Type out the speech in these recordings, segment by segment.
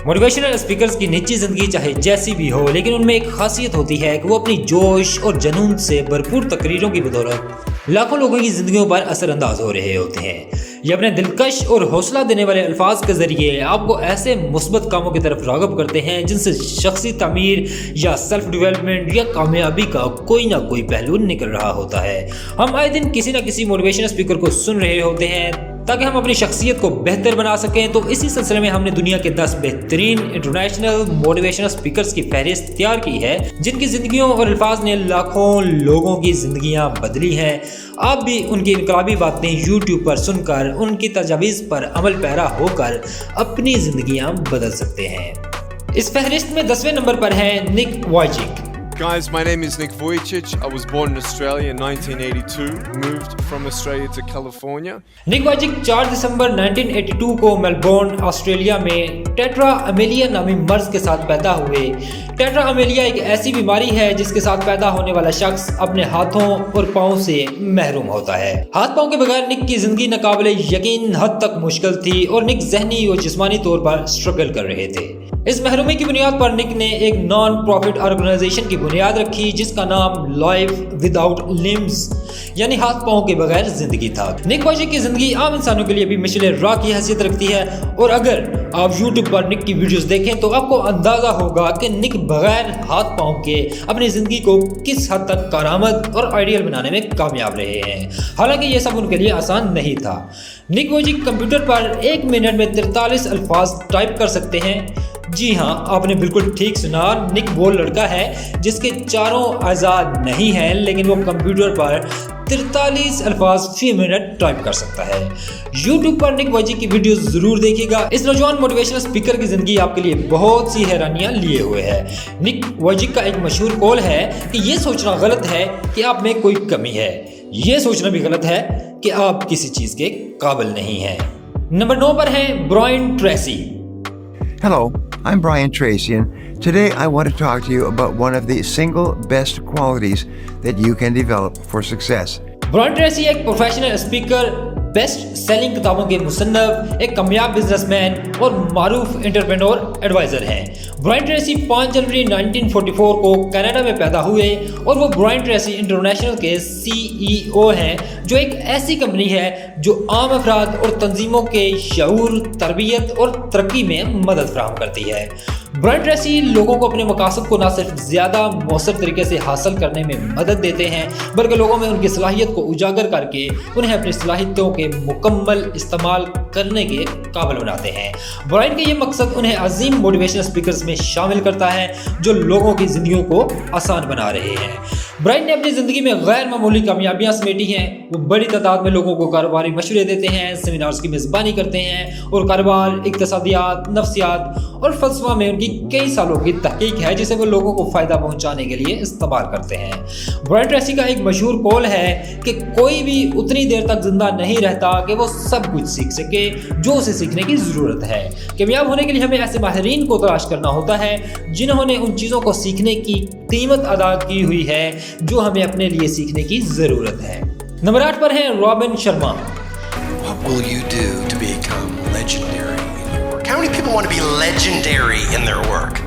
Motivational speakers کی نجی زندگی چاہے جیسی بھی ہو، لیکن ان میں ایک خاصیت ہوتی ہے کہ وہ اپنی جوش اور جنون سے بھرپور تقریروں کی بدولت لاکھوں لوگوں کی زندگیوں پر اثر انداز ہو رہے ہوتے ہیں۔ یہ اپنے دلکش اور حوصلہ دینے والے الفاظ کے ذریعے آپ کو ایسے مثبت کاموں کی طرف راغب کرتے ہیں جن سے شخصی تعمیر یا سیلف ڈیولپمنٹ یا کامیابی کا کوئی نہ کوئی پہلو نکل رہا ہوتا ہے۔ ہم آئے دن کسی نہ کسی موٹیویشن اسپیکر کو سن رہے ہوتے ہیں تاکہ ہم اپنی شخصیت کو بہتر بنا سکیں، تو اسی سلسلے میں ہم نے دنیا کے 10 بہترین انٹرنیشنل موٹیویشنل اسپیکرز کی فہرست تیار کی ہے جن کی زندگیوں اور الفاظ نے لاکھوں لوگوں کی زندگیاں بدلی ہیں۔ آپ بھی ان کی انقلابی باتیں یوٹیوب پر سن کر ان کی تجاویز پر عمل پیرا ہو کر اپنی زندگیاں بدل سکتے ہیں۔ اس فہرست میں 10ویں نمبر پر ہیں نک وائچک۔ Guys, my name is Nick Vujicic. I was born in Australia in 1982, moved from Australia to California. نک وائچک 4 دسمبر 1982 کو میلبورن آسٹریلیا میں ٹیٹرا امیلیا نامی مرض کے ساتھ پیدا ہوئے۔ ٹیٹرا امیلیا ایک ایسی بیماری ہے جس کے ساتھ پیدا ہونے والا شخص اپنے ہاتھوں اور پاؤں سے محروم ہوتا ہے۔ ہاتھ پاؤں کے بغیر نک کی زندگی ناقابل یقین حد تک مشکل تھی اور نک ذہنی اور جسمانی طور پر اسٹرگل کر رہے تھے۔ اس محرومی کی بنیاد پر نک نے ایک نان پروفٹ آرگنائزیشن کی بنیاد رکھی جس کا نام لائف وداؤٹ لمز یعنی ہاتھ پاؤں کے بغیر زندگی تھا۔ نک وائچک کی زندگی عام انسانوں کے لیے بھی مشعل راہ کی حیثیت رکھتی ہے، اور اگر آپ یوٹیوب پر نک کی ویڈیوز دیکھیں تو آپ کو اندازہ ہوگا کہ نک بغیر ہاتھ پاؤں کے اپنی زندگی کو کس حد تک کارآمد اور آئیڈیل بنانے میں کامیاب رہے ہیں۔ حالانکہ یہ سب ان کے لیے آسان نہیں تھا۔ نک وائچک کمپیوٹر پر 1 منٹ میں 43 الفاظ ٹائپ کر سکتے ہیں۔ جی ہاں، آپ نے بالکل ٹھیک سنا، نک وہ لڑکا ہے جس کے چاروں اعضاء نہیں ہیں لیکن وہ کمپیوٹر پر 43 الفاظ فی منٹ ٹائپ کر سکتا ہے۔ یوٹیوب پر نک وائچک کی ویڈیوز ضرور دیکھیے گا۔ اس نوجوان موٹیویشنل اسپیکر کی زندگی آپ کے لیے بہت سی حیرانیاں لیے ہوئے ہے۔ نک وائچک کا ایک مشہور قول ہے کہ یہ سوچنا غلط ہے کہ آپ میں کوئی کمی ہے، یہ سوچنا بھی غلط ہے کہ آپ کسی چیز کے قابل نہیں ہیں۔ نمبر 9 پر ہیں Brian Tracy. Hello, I'm Brian Tracy, and today I want to talk to you about one of the single best qualities that you can develop for success. Brian Tracy ایک پروفیشنل اسپیکر، بیسٹ سیلنگ کتابوں کے مصنف، ایک کامیاب business man اور معروف entrepreneur advisor ہیں۔ Brian Tracy 5 جنوری 1944 کو کینیڈا میں پیدا ہوئے اور وہ برائن ٹریسی انٹرنیشنل کے CEO ہیں، جو ایک ایسی کمپنی ہے جو عام افراد اور تنظیموں کے شعور، تربیت اور ترقی میں مدد فراہم کرتی ہے۔ برائن ٹریسی لوگوں کو اپنے مقاصد کو نہ صرف زیادہ مؤثر طریقے سے حاصل کرنے میں مدد دیتے ہیں بلکہ لوگوں میں ان کی صلاحیت کو اجاگر کر کے انہیں اپنی صلاحیتوں کے مکمل استعمال کرنے کے قابل بناتے ہیں۔ برائن کا یہ مقصد انہیں عظیم موٹیویشنل اسپیکرز میں شامل کرتا ہے جو لوگوں کی زندگیوں کو آسان بنا رہے ہیں۔ برائن نے اپنی زندگی میں غیر معمولی کامیابیاں سمیٹی ہیں۔ وہ بڑی تعداد میں لوگوں کو کاروباری مشورے دیتے ہیں، سیمینارز کی میزبانی کرتے ہیں اور کاروبار، اقتصادیات، نفسیات اور فلسفہ میں ان کی کئی سالوں کی تحقیق ہے جسے وہ لوگوں کو فائدہ پہنچانے کے لیے استعمال کرتے ہیں۔ برائن ٹریسی کا ایک مشہور قول ہے کہ کوئی بھی اتنی دیر تک زندہ نہیں رہتا کہ وہ سب کچھ سیکھ سکے جو اسے سیکھنے کی ضرورت ہے۔ کامیاب ہونے کے لیے ہمیں ایسے ماہرین کو تلاش کرنا ہوتا ہے جنہوں نے ان چیزوں کو سیکھنے کی قیمت ادا کی ہوئی ہے جو ہمیں اپنے لیے سیکھنے کی ضرورت ہے۔ نمبر 8 پر ہیں robin Sharma. What will you do to become legendary in your work? How many people want to be legendary in their work?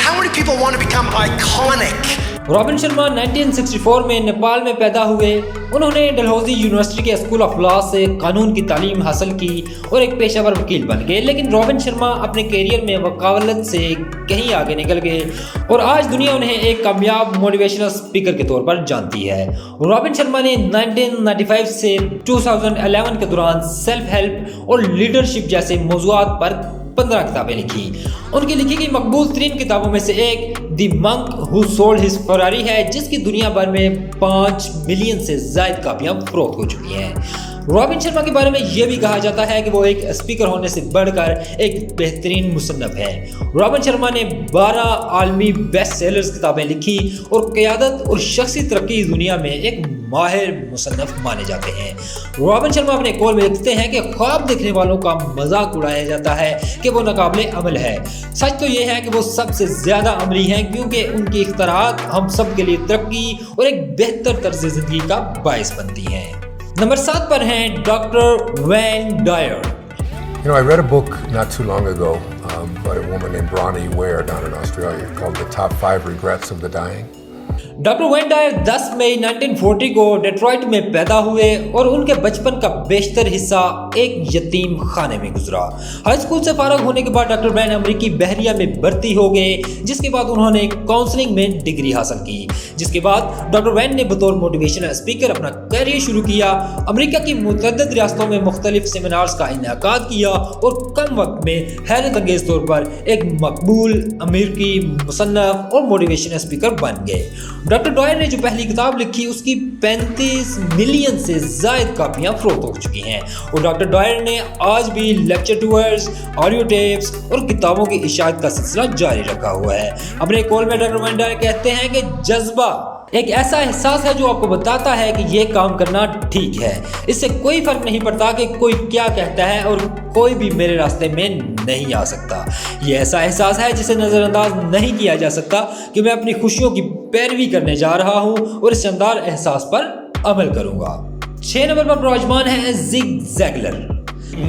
How many people want to become iconic? Robin Sharma 1964 میں نیپال میں پیدا ہوئے۔ انہوں نے ڈلہوزی یونیورسٹی کے school of law سے قانون کی تعلیم حاصل کی اور ایک پیشہ ور وکیل بن گئے، لیکن رابن شرما اپنے کیریئر میں وکالت سے کہیں آگے نکل گئے اور آج دنیا انہیں ایک کامیاب موٹیویشنل اسپیکر کے طور پر جانتی ہے۔ رابن شرما نے 1995 سے 2011 کے دوران سیلف ہیلپ اور لیڈرشپ جیسے موضوعات پر 15 کتابیں لکھی۔ ان کی لکھی گئی مقبول ترین کتابوں میں سے ایک دی منک ہو سولڈ ہز فراری ہے جس کی دنیا بھر میں 5 ملین سے زائد کاپیاں فروخت ہو چکی ہیں۔ رابن شرما کے بارے میں یہ بھی کہا جاتا ہے کہ وہ ایک اسپیکر ہونے سے بڑھ کر ایک بہترین مصنف ہے۔ رابن شرما نے 12 عالمی بیسٹ سیلرز کتابیں لکھی اور قیادت اور شخصی ترقی دنیا میں ایک ماہر مصنف مانے جاتے ہیں۔ رابن شرما اپنے قول میں لکھتے ہیں کہ خواب دیکھنے والوں کا مذاق اڑایا جاتا ہے کہ وہ ناقابل عمل ہے۔ سچ تو یہ ہے کہ وہ سب سے زیادہ عملی ہیں کیونکہ ان کی اختراعات ہم سب کے لیے ترقی اور ایک بہتر طرز زندگی کا باعث بنتی ہیں۔ نمبر 7 پر ہیں doctor Wayne Dyer. I read a book not too long ago but a woman named Bronnie Ware down in Australia called The Top 5 Regrets of the Dying. Doctor Wayne Dyer 10 मई 1940 को Detroit में पैदा हुए और उनके बचपन का बेशतर हिस्सा एक यतीम खाने में गुजरा। हाई स्कूल से फारग होने के बाद डॉक्टर वैन अमेरिकी बहरिया में भर्ती हो गए, जिसके बाद उन्होंने काउंसलिंग में डिग्री हासिल की। जिसके बाद डॉक्टर वैन ने बतौर मोटिवेशनल स्पीकर अपना करियर शुरू किया। अमेरिका की मुतअद्दिद रियासतों में मुख्तलिफ सेमिनार्स का इनेकाद किया और कम वक्त में हैरत अंगेज तौर पर एक मकबूल अमेरिकी मुसन्नफ और मोटिवेशनल स्पीकर बन गए। डॉक्टर डॉयर ने जो पहली किताब लिखी उसकी 35 मिलियन से ज़ायद कापियां फरोख्त हो चुकी हैं और डॉक्टर डॉयर ने आज भी लेक्चर टूर्स, ऑडियो टेप्स और किताबों की इशाअत का सिलसिला जारी रखा हुआ है। अपने कॉल में डॉक्टर वेन डायर कहते हैं कि जज्बा एक ऐसा एहसास है जो आपको बताता है कि ये काम करना ठीक है। इससे कोई फर्क नहीं पड़ता कि कोई क्या कहता है और कोई भी मेरे रास्ते में नहीं आ सकता। ये ऐसा एहसास है जिसे नज़रअंदाज नहीं किया जा सकता कि मैं अपनी खुशियों की पैरवी करने जा रहा हूँ और इस शानदार एहसास पर अमल करूँगा। 6 नंबर पर विराजमान है zig ज़ैगलर।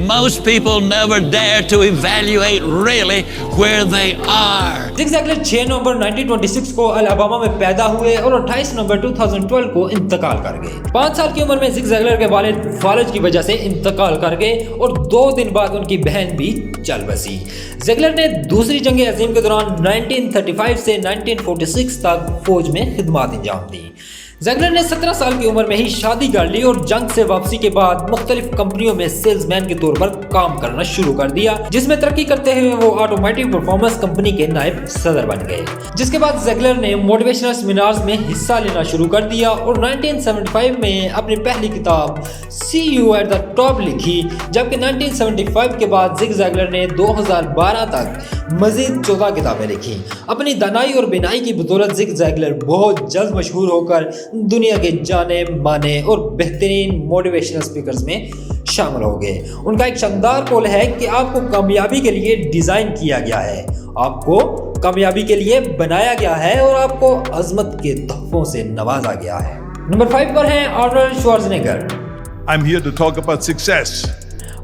Most people never dare to evaluate really where they are. Zig Ziglar 6 November 1926 को अलाबामा में पैदा हुए और 28 नवंबर 2012 को इंतकाल कर गए। 5 साल की उम्र में जिग ज़ैगलर के वालिद फालज की वजह से इंतकाल कर गए और 2 दिन बाद उनकी बहन भी चल बसी। ज़ैगलर ने दूसरी जंग अज़ीम के दौरान 1935 से 1946 तक फौज में खिदमत अंजाम दी। ज़ैगलर ने 17 साल की उम्र में ही शादी कर ली और जंग से वापसी के बाद मुख्तलिफ कंपनियों में सेल्समैन के तौर पर काम करना शुरू कर दिया, जिसमें तरक्की करते हुए वो ऑटोमोटिव परफॉर्मेंस कंपनी के नायब सदर बन गए। जिसके बाद ज़ैगलर ने मोटिवेशनल सेमिनार्स में हिस्सा लेना शुरू कर दिया और 1975 में अपनी पहली किताब सी यू एट द टॉप लिखी, जबकि 1975 के बाद जिग ज़ैगलर ने 2012 तक मजीद 14 किताबें लिखी। अपनी दानाई और बिनाई की बदौलत जिग ज़ैगलर बहुत जल्द मशहूर होकर दुनिया के जाने माने और बेहतरीन मोटिवेशनल स्पीकर्स में शामिल हो गए। उनका एक शानदार कॉल है कि आपको कामयाबी के लिए डिज़ाइन किया गया है, आपको कामयाबी के लिए बनाया गया है और आपको अजमत के तोहफों से नवाजा गया है। नंबर 5 पर है Arnold Schwarzenegger. I'm here to talk about success.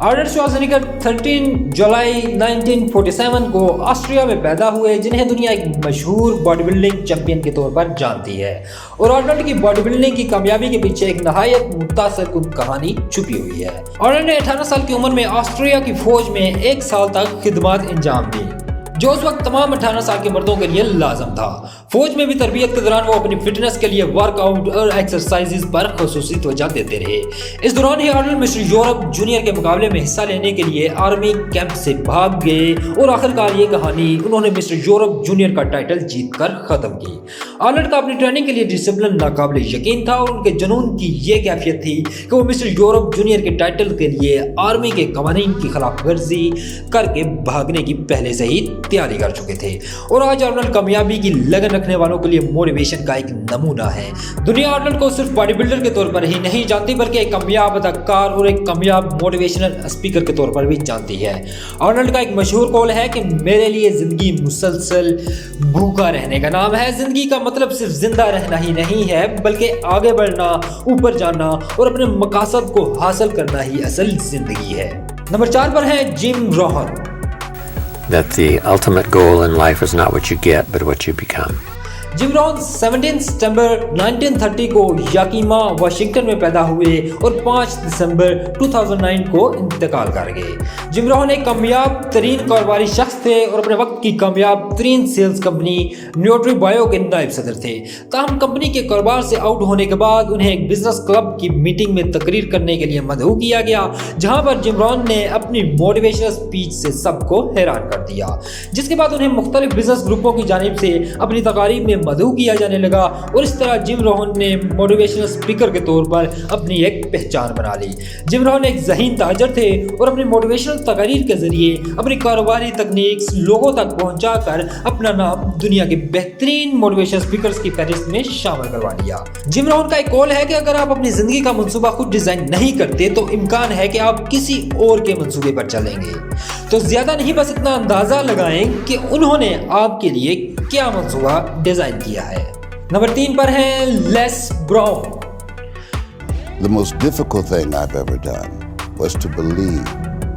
Arnold Schwarzenegger 13 जुलाई 1947 को ऑस्ट्रिया में पैदा हुए, जिन्हें दुनिया एक मशहूर बॉडी बिल्डिंग चैंपियन के तौर पर जानती है और आर्नल्ड की बॉडी बिल्डिंग की कामयाबी के पीछे एक नहायत मुतासिरकुन कहानी छुपी हुई है। आर्नल्ड ने 18 साल की उम्र में ऑस्ट्रिया की फौज में 1 साल तक खिदमत अंजाम दी, जो उस वक्त तमाम 18 साल के मर्दों के लिए लाजम था। फौज में भी तरबियत के दौरान वो अपनी फिटनेस के लिए वर्कआउट और एक्सरसाइजेज पर खुसूसी तवज्जो देते रहे। इस दौरान ही आर्नल्ड मिस्टर यूरोप जूनियर के मुकाबले में हिस्सा लेने के लिए आर्मी कैंप से भाग गए और आखिरकार ये कहानी उन्होंने मिस्टर यूरोप जूनियर का टाइटल जीत कर ख़त्म की। आर्नल्ड का अपनी ट्रेनिंग के लिए डिसिप्लिन नाकाबिल यकीन था और उनके जुनून की ये कैफियत थी कि वो मिस्टर यूरोप जूनियर के टाइटल के लिए आर्मी के कवानीन की खिलाफ वर्जी करके भागने की पहले से ही तैयारी कर चुके थे और आज आर्नल्ड कामयाबी की लगन रखने वालों के लिए मोटिवेशन का एक नमूना है। दुनिया आर्नल्ड को सिर्फ बॉडी बिल्डर के तौर पर ही नहीं जानती बल्कि एक कामयाब अदाकार और एक कामयाब मोटिवेशनल स्पीकर के तौर पर भी जानती है। आर्नल्ड का एक मशहूर कॉल है कि मेरे लिए जिंदगी मुसलसल भूखा रहने का नाम है। जिंदगी का मतलब सिर्फ जिंदा रहना ही नहीं है बल्कि आगे बढ़ना, ऊपर जाना और अपने मकासद को हासिल करना ही असल जिंदगी है। नंबर 4 पर है gym Rohan. That the ultimate goal in life is not what you get, but what you become. Gym Rohan 17 सितंबर 1930 को याकीमा वाशिंगटन में पैदा हुए और 5 दिसंबर 2009 को इंतकाल कर गए। जिम रोहन एक कामयाब तरीन कारोबारी शख्स थे और अपने वक्त की कामयाब तरीन सेल्स कंपनी न्यूट्री बायो के नायब सदर थे। ताहम कंपनी के कारोबार से आउट होने के बाद उन्हें एक बिजनेस क्लब की मीटिंग में तकरीर करने के लिए मदऊ किया गया, जहां पर जिम रोहन ने अपनी मोटिवेशनल स्पीच से सबको हैरान कर दिया, जिसके बाद उन्हें मुख्तलिफ बिजनेस ग्रुपों की जानिब से अपनी तकारीब में मदऊ किया जाने लगा और इस तरह जिम रोहन ने मोटिवेशनल स्पीकर के तौर पर अपनी एक पहचान बना ली। जिम रोहन एक ज़हीन ताजर थे और अपनी मोटिवेशनल तकारीर के जरिए अपनी कारोबारी तकनीक्स लोगों तक पहुंचाकर अपना नाम दुनिया के बेहतरीन मोटिवेशनल स्पीकर्स की फहरिस्त में शामिल करवा लिया। जिम रोहन का एक कॉल है कि अगर आप अपनी जिंदगी का मंसूबा खुद डिजाइन नहीं करते तो इम्कान है कि आप किसी और के मंसूबे पर चलेंगे। तो ज्यादा नहीं, बस इतना अंदाजा लगाएं कि उन्होंने आपके लिए क्या मंसूबा डिजाइन किया है। नंबर 3 पर है less brown. The most difficult thing I've ever done was to believe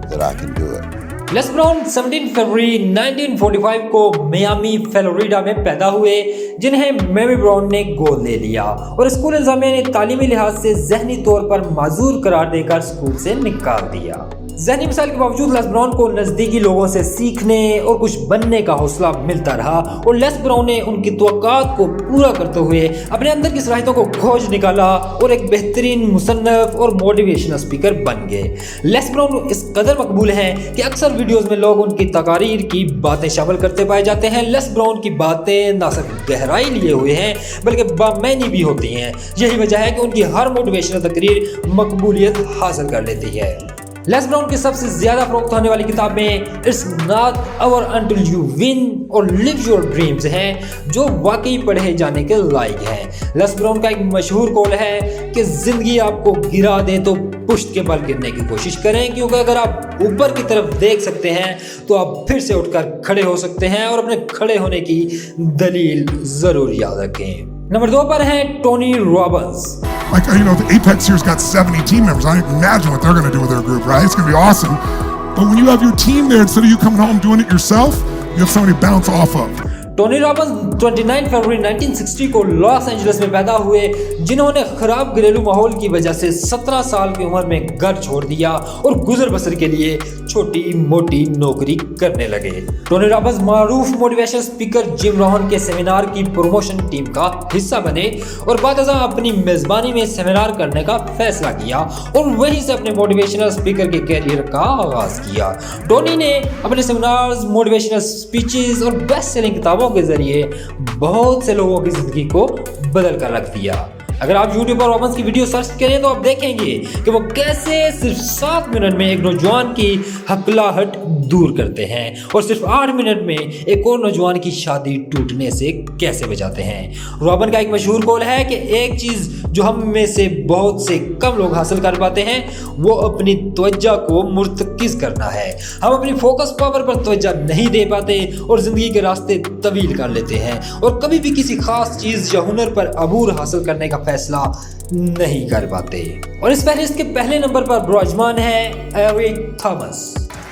that I can do it. Less brown 17 फरवरी 1945 को मियामी फ्लोरिडा में पैदा हुए, जिन्हें मेमी ब्राउन ने गोद ले लिया और स्कूल इंतजामिया ने तालीमी लिहाज से ज़हनी तौर पर माजूर करार देकर स्कूल से निकाल दिया। ज़हनी मसाइल के बावजूद लेस ब्राउन को नज़दीकी लोगों से सीखने और कुछ बनने का हौसला मिलता रहा और लेस ब्राउन ने उनकी तवक्कात को पूरा करते हुए अपने अंदर की सलाहियतों को खोज निकाला और एक बेहतरीन मुसन्नफ और मोटिवेशनल स्पीकर बन गए। लेस ब्राउन इस कदर मकबूल हैं कि अक्सर वीडियोस में लोग उनकी तकारीर की बातें शामिल करते पाए जाते हैं। लेस ब्राउन की बातें न सिर्फ गहराई लिए हुए हैं बल्कि बामैनी भी होती हैं। यही वजह है कि उनकी हर मोटिवेशनल तकरीर मकबूलियत हासिल कर लेती है। लेस ब्राउन की सबसे ज्यादा फरोख्त होने वाली किताबें it's not over until you win और लिव योर ड्रीम्स हैं, जो वाकई पढ़े जाने के लायक हैं। लेस ब्राउन का एक मशहूर कॉल है कि जिंदगी आपको गिरा दे तो पुश्त के बल गिरने की कोशिश करें, क्योंकि अगर आप ऊपर की तरफ देख सकते हैं तो आप फिर से उठकर खड़े हो सकते हैं और अपने खड़े होने की दलील जरूर याद रखें। नंबर 2 पर है Tony Robbins. Like, you know, the Apex here's got 70 team members. I can imagine what they're going to do with their group, right? It's going to be awesome. But when you have your team there, instead of you coming home doing it yourself, you have somebody to bounce off of. Tony Robbins 29 फरवरी 1960 को Los Angeles में पैदा हुए, जिन्होंने खराब घरेलू माहौल की वजह से 17 साल की उम्र में घर छोड़ दिया और गुजर बसर के लिए छोटी मोटी नौकरी करने लगे। टोनी रॉबिन्स मारूफ मोटिवेशनल स्पीकर जिम रोहन के सेमिनार की प्रमोशन टीम का हिस्सा बने और बादशाह अपनी मेजबानी में सेमिनार करने का फैसला किया और वहीं से अपने मोटिवेशनल स्पीकर के कैरियर का आगाज किया। टोनी ने अपने सेमिनार्स, मोटिवेशनल स्पीचेस और बेस्ट सेलिंग किताबों के जरिए बहुत से लोगों की जिंदगी को बदल कर रख दिया। अगर आप YouTube पर रॉबिन्स की वीडियो सर्च करें तो आप देखेंगे कि वो कैसे सिर्फ 7 मिनट में एक नौजवान की हकलाहट दूर करते हैं और सिर्फ 8 मिनट में एक और नौजवान की शादी टूटने से कैसे बचाते हैं। रॉबिन का एक मशहूर कॉल है कि एक चीज़ जो हम में से बहुत से कम लोग हासिल कर पाते हैं वो अपनी तवज्जो को मुर्तकिज़ करना है। हम अपनी फोकस पावर पर तवज्जो नहीं दे पाते और ज़िंदगी के रास्ते तवील कर लेते हैं और कभी भी किसी खास चीज़ या हुनर पर अबूर हासिल करने का फैसला नहीं कर पाते। और इस फहरिस्त के पहले नंबर पर विराजमान है Eric Thomas.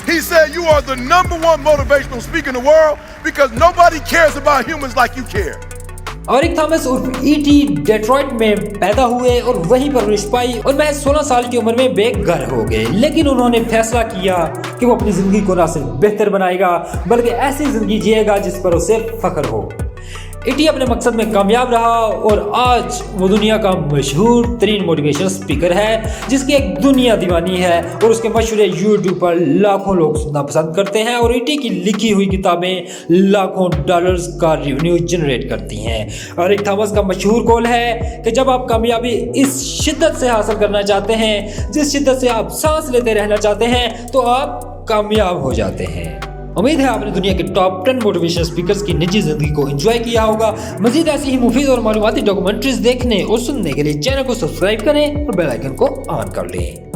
He said you are the #1 motivational speaker in the world because nobody cares about humans like you care. Eric Thomas उर्फ E.T. डेट्रॉइट में पैदा हुए और वहीं पर रिश्त पाई और महज 16 साल की उम्र में बेघर हो गए, लेकिन उन्होंने फैसला किया कि वो अपनी जिंदगी को न सिर्फ बेहतर बनाएगा बल्कि ऐसी जिंदगी जिएगा जिस पर उसे फख्र हो। E.T. अपने मकसद में कामयाब रहा और आज वो दुनिया का मशहूर तरीन मोटिवेशनल स्पीकर है, जिसकी एक दुनिया दीवानी है और उसके मशहूर YouTube पर लाखों लोग सुनना पसंद करते हैं और E.T. की लिखी हुई किताबें लाखों डॉलर्स का रेवेन्यू जनरेट करती हैं। एरिक थॉमस का मशहूर कॉल है कि जब आप कामयाबी इस शिद्दत से हासिल करना चाहते हैं जिस शिद्दत से आप सांस लेते रहना चाहते हैं तो आप कामयाब हो जाते हैं। उम्मीद है आपने दुनिया के टॉप 10 मोटिवेशनल स्पीकर्स की निजी जिंदगी को एंजॉय किया होगा। मजीद ऐसी ही मुफीद और मालूमाती डॉक्यूमेंट्रीज देखने और सुनने के लिए चैनल को सब्सक्राइब करें और बेल आइकन को ऑन कर लें।